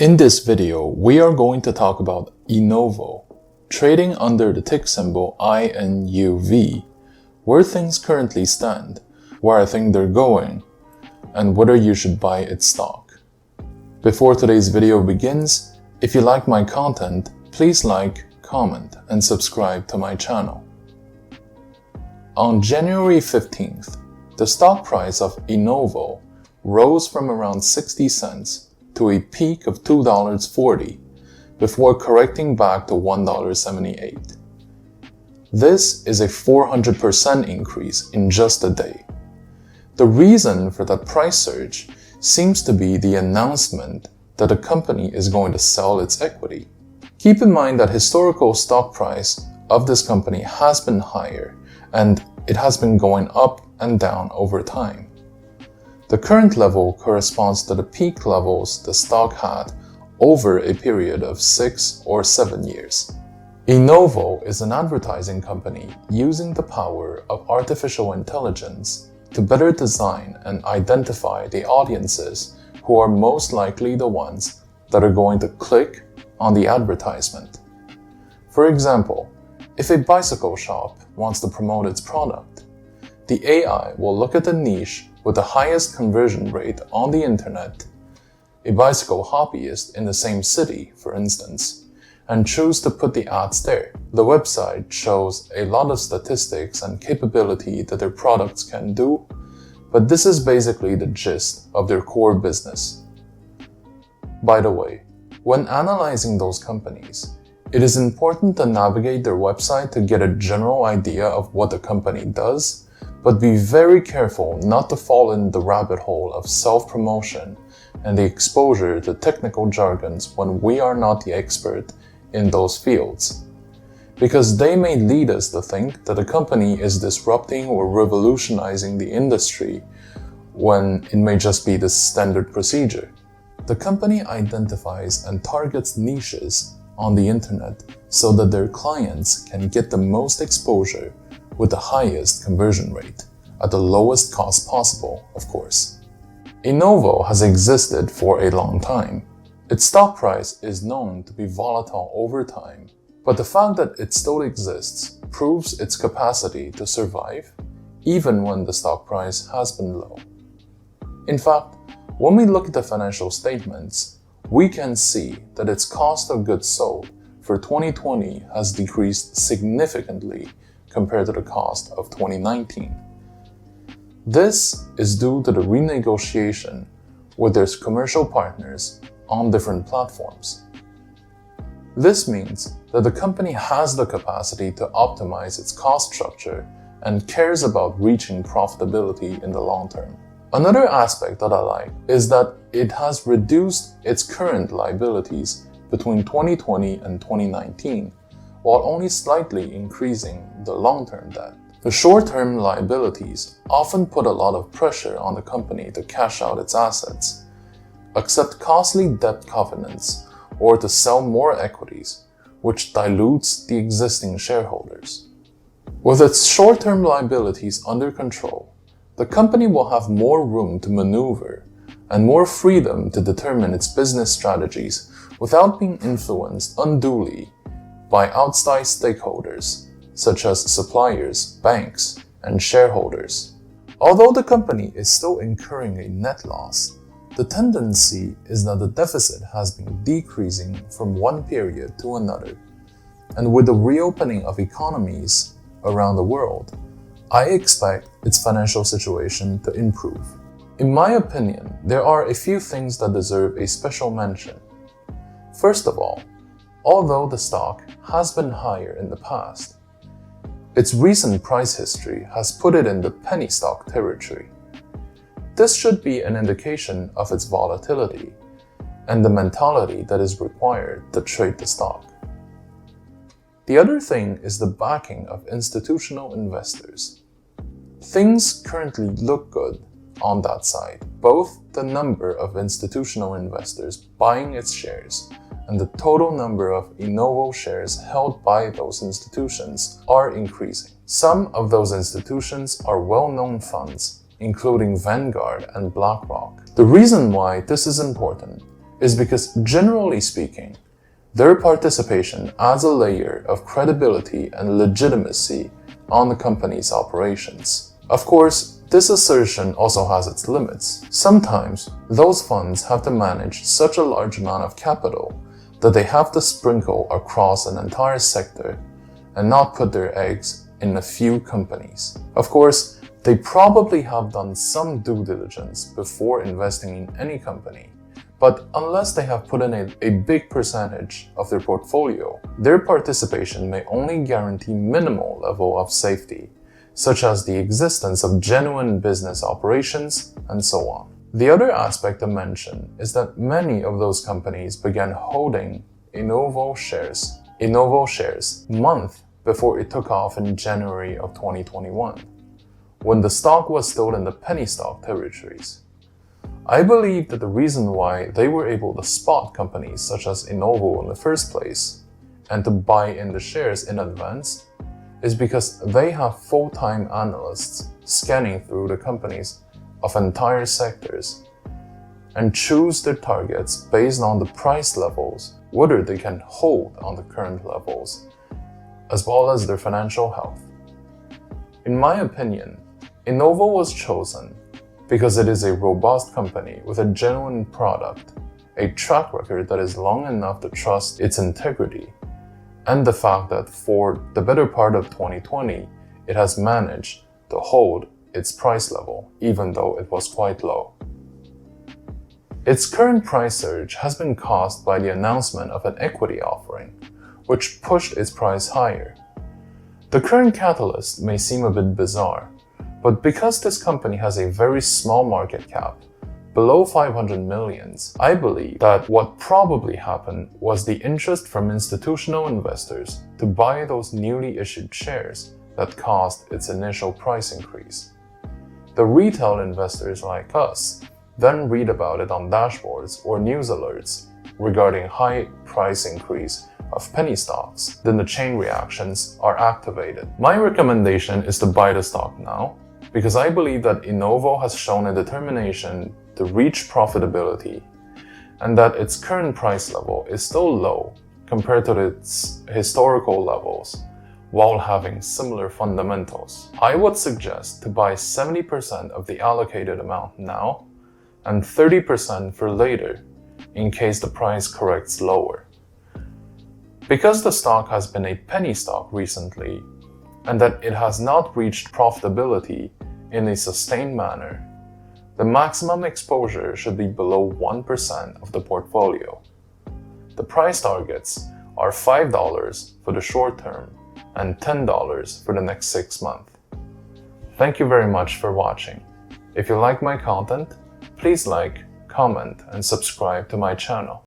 In this video, we are going to talk about Inuvo, trading under the tick symbol INUV, where things currently stand, where I think they're going, and whether you should buy its stock. Before today's video begins, if you like my content, please like, comment, and subscribe to my channel. On January 15th, the stock price of Inuvo rose from around 60 cents to a peak of $2.40 before correcting back to $1.78. This is a 400% increase in just a day. The reason for that price surge seems to be the announcement that the company is going to sell its equity. Keep in mind that historical stock price of this company has been higher and it has been going up and down over time. The current level corresponds to the peak levels the stock had over a period of 6 or 7 years. Inuvo is an advertising company using the power of artificial intelligence to better design and identify the audiences who are most likely the ones that are going to click on the advertisement. For example, if a bicycle shop wants to promote its product, the AI will look at the niche with the highest conversion rate on the internet, a bicycle hobbyist in the same city, for instance, and choose to put the ads there. The website shows a lot of statistics and capability that their products can do, but this is basically the gist of their core business. By the way, when analyzing those companies, it is important to navigate their website to get a general idea of what the company does, but be very careful not to fall in the rabbit hole of self-promotion and the exposure to technical jargons when we are not the expert in those fields, because they may lead us to think that a company is disrupting or revolutionizing the industry when it may just be the standard procedure. The company identifies and targets niches on the internet so that their clients can get the most exposure with the highest conversion rate, at the lowest cost possible, of course. Inuvo has existed for a long time. Its stock price is known to be volatile over time, but the fact that it still exists proves its capacity to survive even when the stock price has been low. In fact, when we look at the financial statements, we can see that its cost of goods sold for 2020 has decreased significantly compared to the cost of 2019. This is due to the renegotiation with their commercial partners on different platforms. This means that the company has the capacity to optimize its cost structure and cares about reaching profitability in the long term. Another aspect that I like is that it has reduced its current liabilities between 2020 and 2019, while only slightly increasing the long-term debt. The short-term liabilities often put a lot of pressure on the company to cash out its assets, accept costly debt covenants, or to sell more equities, which dilutes the existing shareholders. With its short-term liabilities under control, the company will have more room to maneuver and more freedom to determine its business strategies without being influenced unduly by outside stakeholders, such as suppliers, banks, and shareholders. Although the company is still incurring a net loss, the tendency is that the deficit has been decreasing from one period to another. And with the reopening of economies around the world, I expect its financial situation to improve. In my opinion, there are a few things that deserve a special mention. First of all, although the stock has been higher in the past, its recent price history has put it in the penny stock territory. This should be an indication of its volatility and the mentality that is required to trade the stock. The other thing is the backing of institutional investors. Things currently look good on that side. Both the number of institutional investors buying its shares and the total number of Inuvo shares held by those institutions are increasing. Some of those institutions are well-known funds, including Vanguard and BlackRock. The reason why this is important is because, generally speaking, their participation adds a layer of credibility and legitimacy on the company's operations. Of course, this assertion also has its limits. Sometimes, those funds have to manage such a large amount of capital that they have to sprinkle across an entire sector and not put their eggs in a few companies. Of course, they probably have done some due diligence before investing in any company, but unless they have put in a big percentage of their portfolio, their participation may only guarantee minimal level of safety, such as the existence of genuine business operations and so on. The other aspect to mention is that many of those companies began holding Inuvo shares months before it took off in January of 2021, when the stock was still in the penny stock territories. I believe that the reason why they were able to spot companies such as Inuvo in the first place and to buy in the shares in advance is because they have full-time analysts scanning through the companies of entire sectors and choose their targets based on the price levels, whether they can hold on the current levels, as well as their financial health. In my opinion, Inuvo was chosen because it is a robust company with a genuine product, a track record that is long enough to trust its integrity, and the fact that for the better part of 2020, it has managed to hold its price level, even though it was quite low. Its current price surge has been caused by the announcement of an equity offering, which pushed its price higher. The current catalyst may seem a bit bizarre, but because this company has a very small market cap, below 500 millions, I believe that what probably happened was the interest from institutional investors to buy those newly issued shares that caused its initial price increase. The retail investors like us then read about it on dashboards or news alerts regarding high price increase of penny stocks. Then the chain reactions are activated. My recommendation is to buy the stock now, because I believe that Inuvo has shown a determination to reach profitability and that its current price level is still low compared to its historical levels while having similar fundamentals. I would suggest to buy 70% of the allocated amount now and 30% for later in case the price corrects lower. Because the stock has been a penny stock recently and that it has not reached profitability in a sustained manner, the maximum exposure should be below 1% of the portfolio. The price targets are $5 for the short term and $10 for the next 6 months. Thank you very much for watching. If you like my content, please like, comment, and subscribe to my channel.